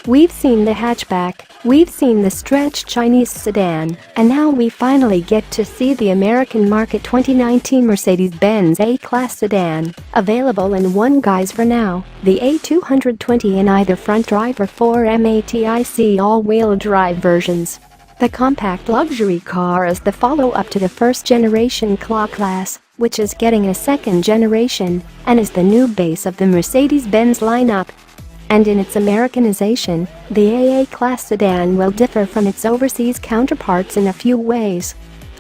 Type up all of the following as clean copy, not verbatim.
We've seen the hatchback, we've seen the stretched Chinese sedan, and now we finally get to see the American market 2019 Mercedes-Benz A-Class sedan, available in one guise for now, the A220 in either front drive or 4MATIC all-wheel drive versions. The compact luxury car is the follow-up to the first-generation A-Class, which is getting a second generation, and is the new base of the Mercedes-Benz lineup. And in its Americanization, the A-Class sedan will differ from its overseas counterparts in a few ways.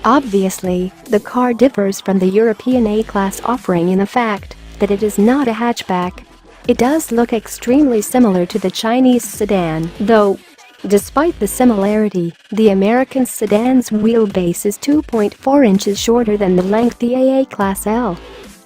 Obviously, the car differs from the European A-Class offering in the fact that it is not a hatchback. It does look extremely similar to the Chinese sedan, though. Despite the similarity, the American sedan's wheelbase is 2.4 inches shorter than the length the A-Class L.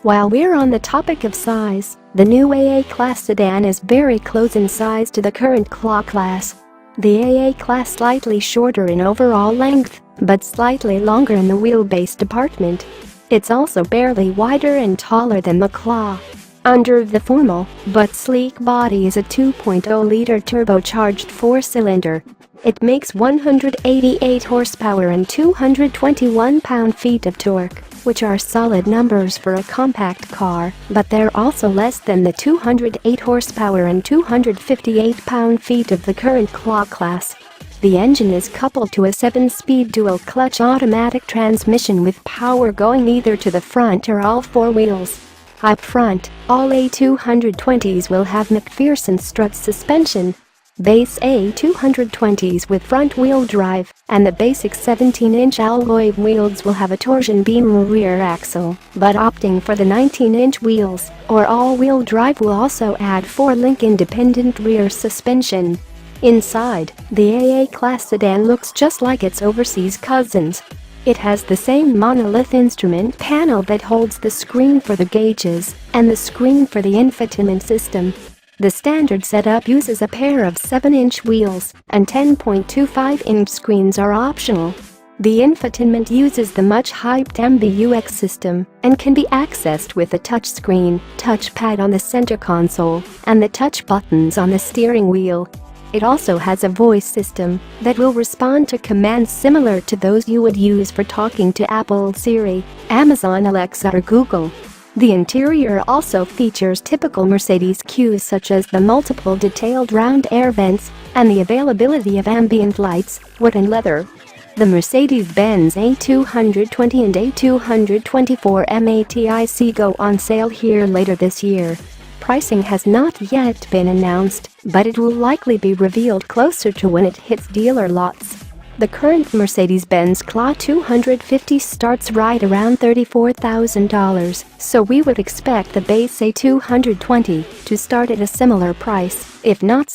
While we're on the topic of size, the new A-Class sedan is very close in size to the current A-Class. The A-Class slightly shorter in overall length, but slightly longer in the wheelbase department. It's also barely wider and taller than the A-Class. Under the formal but sleek body is a 2.0-liter turbocharged four-cylinder. It makes 188 horsepower and 221 pound-feet of torque, which are solid numbers for a compact car, but they're also less than the 208 horsepower and 258 pound-feet of the current A-Class. The engine is coupled to a 7-speed dual-clutch automatic transmission with power going either to the front or all four wheels. Up front, all A220s will have McPherson strut suspension. Base A220s with front-wheel drive and the basic 17-inch alloy wheels will have a torsion beam rear axle, but opting for the 19-inch wheels or all-wheel drive will also add 4-link independent rear suspension. Inside, the A-Class sedan looks just like its overseas cousins. It has the same monolith instrument panel that holds the screen for the gauges and the screen for the infotainment system. The standard setup uses a pair of 7-inch wheels, and 10.25-inch screens are optional. The infotainment uses the much-hyped MBUX system and can be accessed with a touchscreen, touchpad on the center console, and the touch buttons on the steering wheel. It also has a voice system that will respond to commands similar to those you would use for talking to Apple Siri, Amazon Alexa or Google. The interior also features typical Mercedes cues such as the multiple detailed round air vents and the availability of ambient lights, wood and leather. The Mercedes-Benz A220 and A224 MATIC go on sale here later this year. Pricing has not yet been announced, but it will likely be revealed closer to when it hits dealer lots. The current Mercedes-Benz A-Class 250 starts right around $34,000, so we would expect the base A220 to start at a similar price, if not